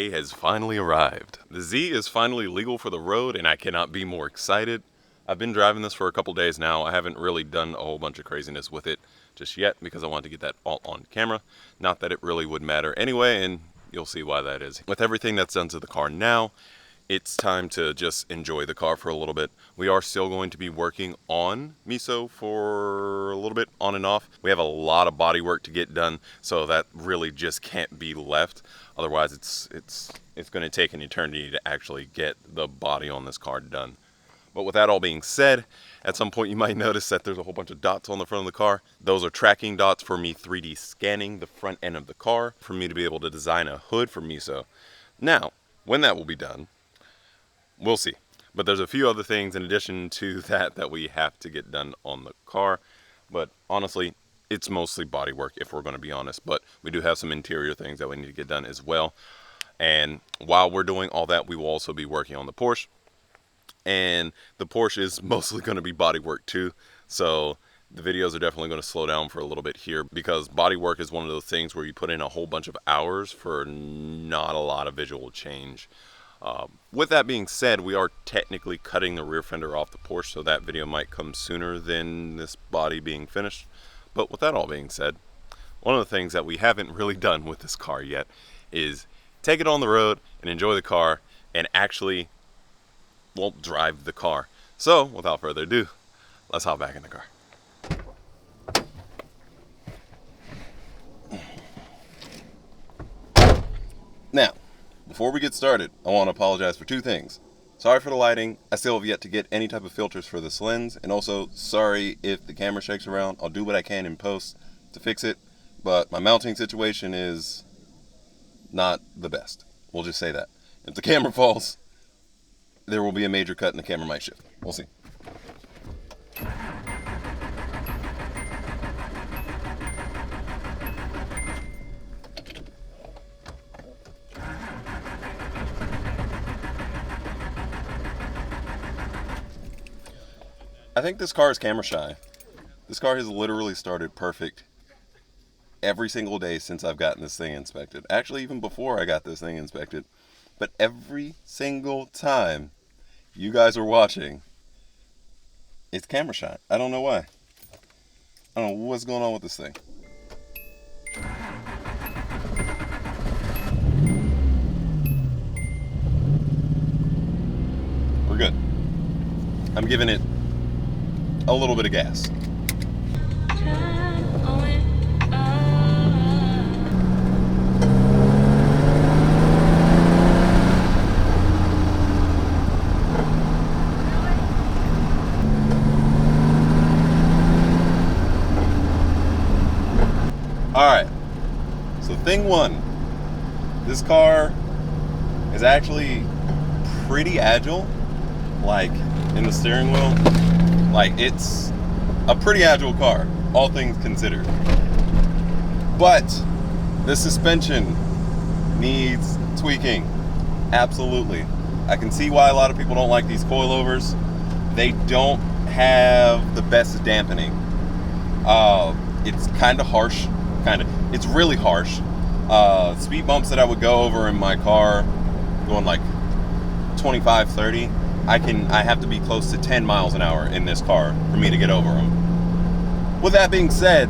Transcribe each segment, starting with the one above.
day has finally arrived. The Z is finally legal for the road and I cannot be more excited. I've been driving this for a couple days now. I haven't really done a whole bunch of craziness with it just yet because I wanted to get that all on camera. Not that it really would matter anyway, and you'll see why that is. With everything that's done to the car now, it's time to just enjoy the car for a little bit. We are still going to be working on Miso for a little bit on and off. We have a lot of body work to get done, so that really just can't be left. Otherwise, it's going to take an eternity to actually get the body on this car done. But with that all being said, at some point you might notice that there's a whole bunch of dots on the front of the car. Those are tracking dots for me 3D scanning the front end of the car for me to be able to design a hood for Miso. Now, when that will be done, we'll see. But there's a few other things in addition to that we have to get done on the car. But honestly, it's mostly body work if we're going to be honest. But we do have some interior things that we need to get done as well. And while we're doing all that, we will also be working on the Porsche. And the Porsche is mostly going to be body work too. So the videos are definitely going to slow down for a little bit here because body work is one of those things where you put in a whole bunch of hours for not a lot of visual change. With that being said, we are technically cutting the rear fender off the Porsche, so that video might come sooner than this body being finished. But with that all being said, one of the things that we haven't really done with this car yet is take it on the road and enjoy the car and actually drive the car. So without further ado, let's hop back in the car. Now, before we get started, I want to apologize for two things. Sorry for the lighting. I still have yet to get any type of filters for this lens, and also sorry if the camera shakes around. I'll do what I can in post to fix it, but my mounting situation is not the best. We'll just say that. If the camera falls, there will be a major cut and the camera might shift. We'll see. I think this car is camera shy. This car has literally started perfect every single day since I've gotten this thing inspected. Actually, even before I got this thing inspected. But every single time you guys are watching, it's camera shy. I don't know why. I don't know what's going on with this thing. We're good. I'm giving it a little bit of gas. Alright, so thing one, this car is actually pretty agile, like in the steering wheel. Like, it's a pretty agile car, all things considered. But the suspension needs tweaking, absolutely. I can see why a lot of people don't like these coilovers. They don't have the best dampening. It's kind of harsh. It's really harsh. Speed bumps that I would go over in my car going like 25, 30, I have to be close to 10 miles an hour in this car for me to get over them. With that being said,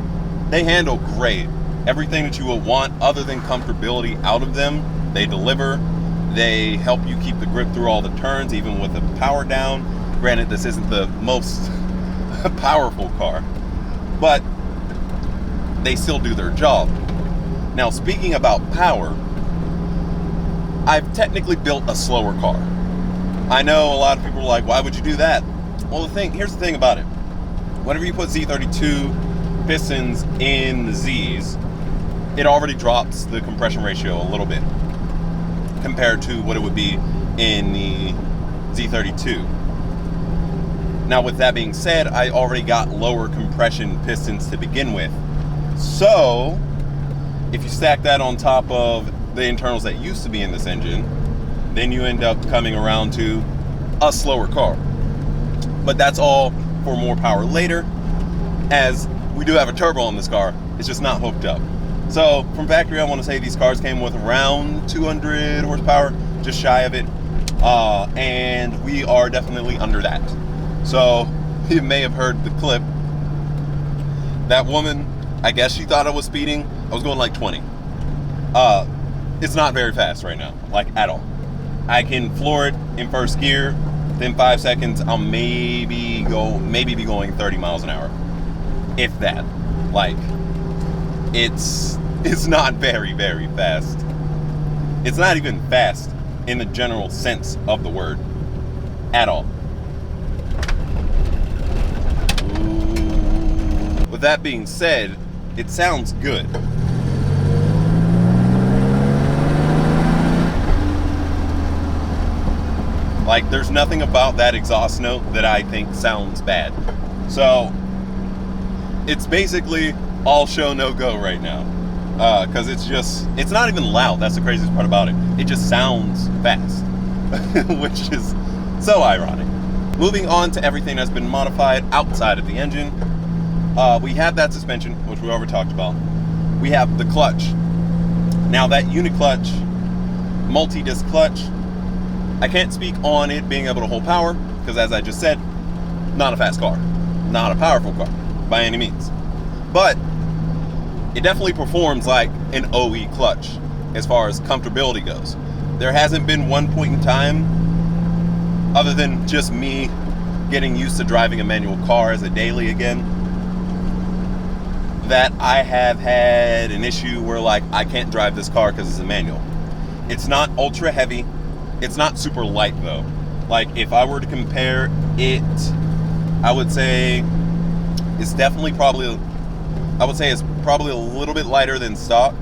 they handle great. Everything that you would want other than comfortability out of them, they deliver. They help you keep the grip through all the turns, even with the power down. Granted, this isn't the most powerful car, but they still do their job. Now, speaking about power, I've technically built a slower car. I know a lot of people are like, why would you do that? Well, here's the thing about it. Whenever you put Z32 pistons in the Zs, it already drops the compression ratio a little bit compared to what it would be in the Z32. Now, with that being said, I already got lower compression pistons to begin with. So, if you stack that on top of the internals that used to be in this engine, then you end up coming around to a slower car. But that's all for more power later, as we do have a turbo on this car. It's just not hooked up. So from factory, I want to say these cars came with around 200 horsepower, just shy of it. And we are definitely under that. So you may have heard the clip. That woman, I guess she thought I was speeding. I was going like 20. It's not very fast right now, like at all. I can floor it in first gear. Within 5 seconds, I'll maybe be going 30 miles an hour, if that. Like, it's not very, very fast. It's not even fast in the general sense of the word, at all. Ooh. With that being said, it sounds good. Like, there's nothing about that exhaust note that I think sounds bad. So, it's basically all show, no go right now. Because it's not even loud. That's the craziest part about it. It just sounds fast, which is so ironic. Moving on to everything that's been modified outside of the engine. We have that suspension, which we already talked about. We have the clutch. Now, that uniclutch, multi-disc clutch, I can't speak on it being able to hold power, because as I just said, not a fast car. Not a powerful car, by any means. But it definitely performs like an OE clutch, as far as comfortability goes. There hasn't been one point in time, other than just me getting used to driving a manual car as a daily again, that I have had an issue where, like, I can't drive this car because it's a manual. It's not ultra heavy. It's not super light though. Like, if I were to compare it, I would say it's probably a little bit lighter than stock,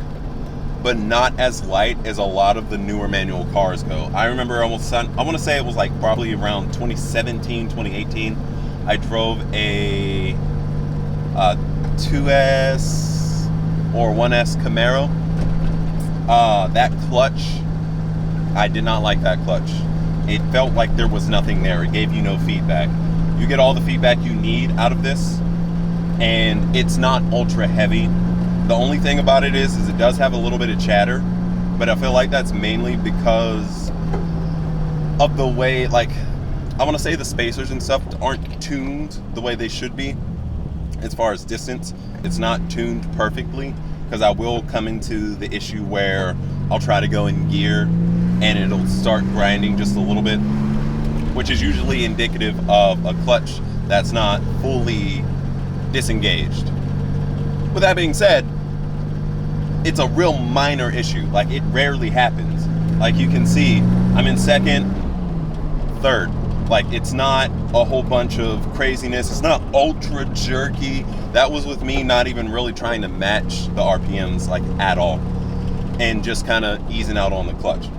but not as light as a lot of the newer manual cars go. I remember I want to say it was like probably around 2017, 2018. I drove a 2S or 1S Camaro. That clutch, I did not like that clutch. It felt like there was nothing there. It gave you no feedback. You get all the feedback you need out of this, and it's not ultra heavy. The only thing about it is it does have a little bit of chatter, but I feel like that's mainly because of the way, like, I want to say the spacers and stuff aren't tuned the way they should be. As far as distance, it's not tuned perfectly, because I will come into the issue where I'll try to go in gear and it'll start grinding just a little bit, which is usually indicative of a clutch that's not fully disengaged. With that being said, it's a real minor issue. Like, it rarely happens. Like, you can see I'm in second, third. Like, it's not a whole bunch of craziness. It's not ultra jerky. That was with me not even really trying to match the RPMs, like, at all, and just kind of easing out on the clutch.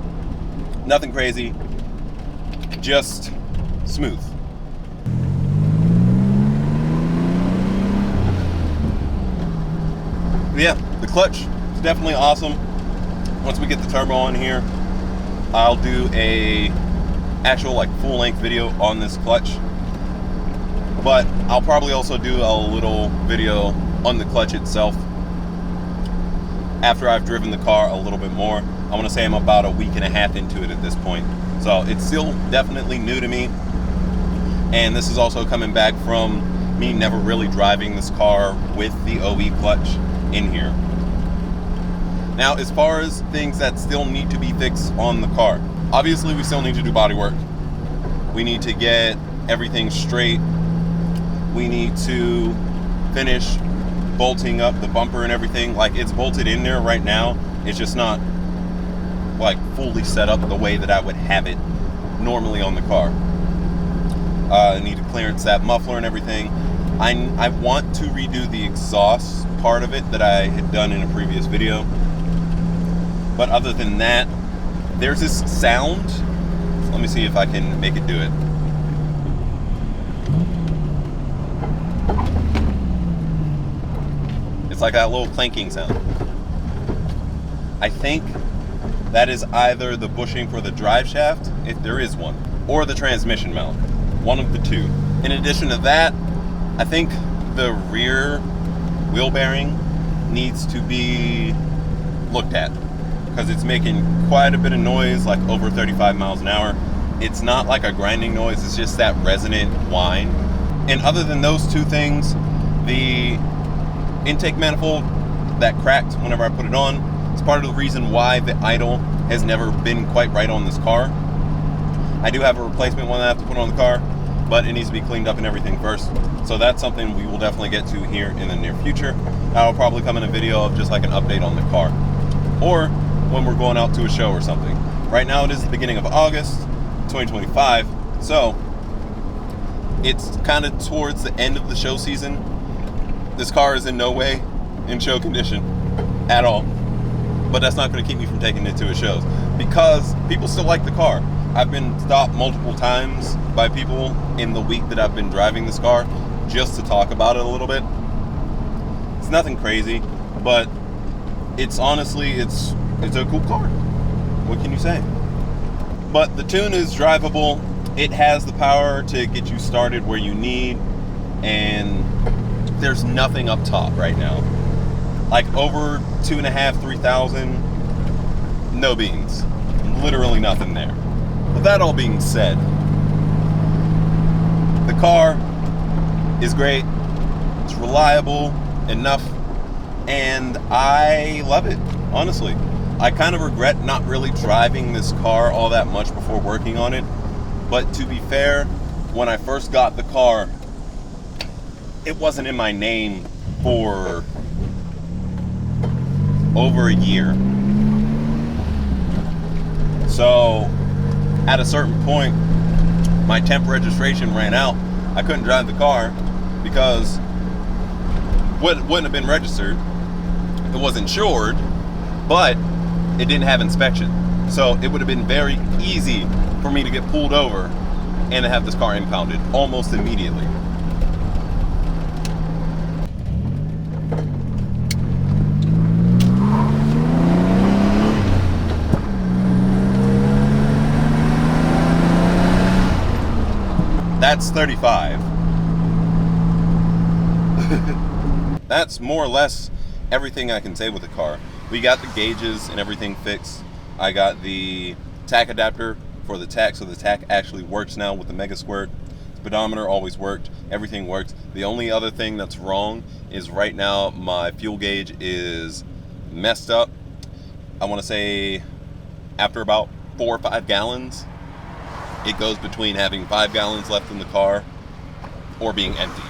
Nothing crazy, just smooth. But yeah, the clutch is definitely awesome. Once we get the turbo on here, I'll do a actual, like, full-length video on this clutch, but I'll probably also do a little video on the clutch itself after I've driven the car a little bit more. I want to say I'm about a week and a half into it at this point, so it's still definitely new to me, and this is also coming back from me never really driving this car with the OE clutch in here. Now, as far as things that still need to be fixed on the car, obviously we still need to do body work. We need to get everything straight. We need to finish bolting up the bumper and everything. Like, it's bolted in there right now. It's just not, like, fully set up the way that I would have it normally on the car. I need to clearance that muffler and everything. I want to redo the exhaust part of it that I had done in a previous video. But other than that, there's this sound. Let me see if I can make it do it. It's like that little clanking sound. I think that is either the bushing for the drive shaft, if there is one, or the transmission mount. One of the two. In addition to that, I think the rear wheel bearing needs to be looked at, because it's making quite a bit of noise, like over 35 miles an hour. It's not like a grinding noise, it's just that resonant whine. And other than those two things, the intake manifold that cracked whenever I put it on is part of the reason why the idle has never been quite right on this car. I do have a replacement one that I have to put on the car, but it needs to be cleaned up and everything first. So that's something we will definitely get to here in the near future. That'll probably come in a video of just like an update on the car, or when we're going out to a show or something. Right now it is the beginning of August 2025, so it's kind of towards the end of the show season. This car is in no way in show condition at all, but that's not going to keep me from taking it to his shows, because people still like the car. I've been stopped multiple times by people in the week that I've been driving this car just to talk about it a little bit. It's nothing crazy, but it's honestly, it's a cool car. What can you say? But the tune is drivable. It has the power to get you started where you need, and there's nothing up top right now. Like over 2.5, 3,000, no beans. Literally nothing there. With that all being said, the car is great. It's reliable enough, and I love it, honestly. I kind of regret not really driving this car all that much before working on it. But to be fair, when I first got the car, it wasn't in my name for over a year. So at a certain point, my temp registration ran out. I couldn't drive the car because it wouldn't have been registered. It was insured, but it didn't have inspection. So it would have been very easy for me to get pulled over and to have this car impounded almost immediately. That's 35. That's more or less everything I can say with the car. We got the gauges and everything fixed. I got the tach adapter for the tach, so the tach actually works now with the Mega Squirt. Speedometer always worked. Everything works. The only other thing that's wrong is right now my fuel gauge is messed up. I want to say after about 4 or 5 gallons, it goes between having 5 gallons left in the car or being empty.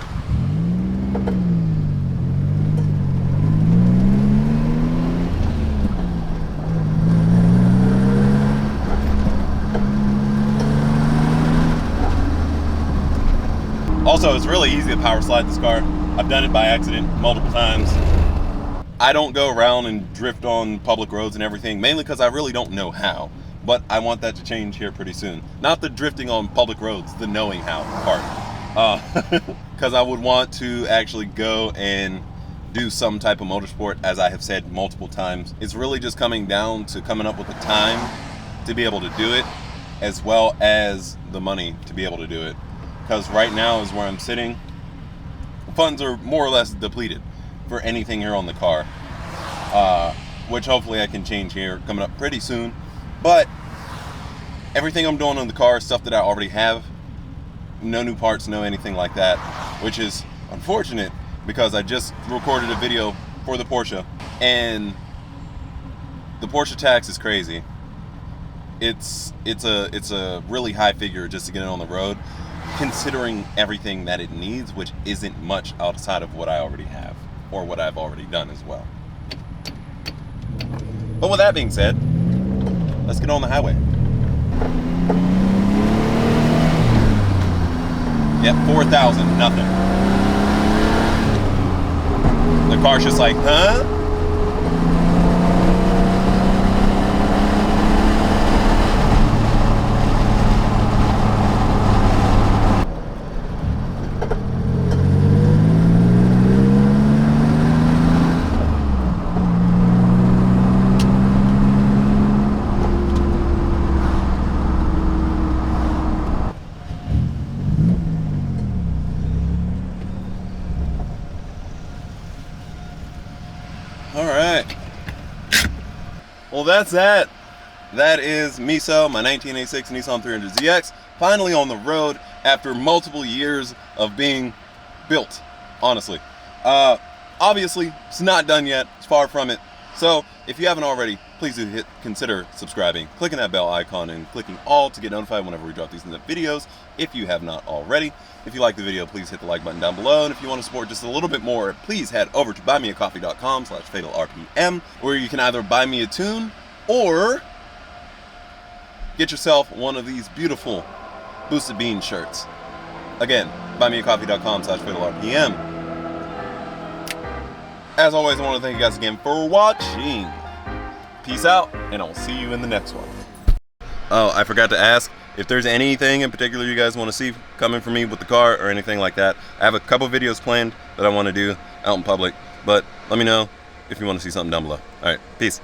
Also, it's really easy to power slide this car. I've done it by accident multiple times. I don't go around and drift on public roads and everything, mainly because I really don't know how. But I want that to change here pretty soon. Not the drifting on public roads, the knowing how part. Because I would want to actually go and do some type of motorsport, as I have said multiple times. It's really just coming down to coming up with the time to be able to do it, as well as the money to be able to do it. Because right now is where I'm sitting. Funds are more or less depleted for anything here on the car. Which hopefully I can change here coming up pretty soon. But everything I'm doing on the car is stuff that I already have. No new parts, no anything like that. Which is unfortunate because I just recorded a video for the Porsche. And the Porsche tax is crazy. It's a really high figure just to get it on the road, considering everything that it needs, which isn't much outside of what I already have or what I've already done as well. But with that being said, let's get on the highway. Yep, 4,000, nothing. The car's just like, huh? Well, that's that. That is Miso, my 1986 Nissan 300ZX, finally on the road after multiple years of being built, honestly. Obviously, it's not done yet. It's far from it. So, if you haven't already, please do consider subscribing, clicking that bell icon, and clicking all to get notified whenever we drop these videos, if you have not already. If you like the video, please hit the like button down below, and if you want to support just a little bit more, please head over to buymeacoffee.com/FatalRPM, where you can either buy me a tune, or get yourself one of these beautiful Boosted Bean shirts. Again, buymeacoffee.com/FatalRPM. As always, I want to thank you guys again for watching. Peace out, and I'll see you in the next one. Oh, I forgot to ask, if there's anything in particular you guys want to see coming from me with the car or anything like that. I have a couple videos planned that I want to do out in public, but let me know if you want to see something down below. Alright, peace.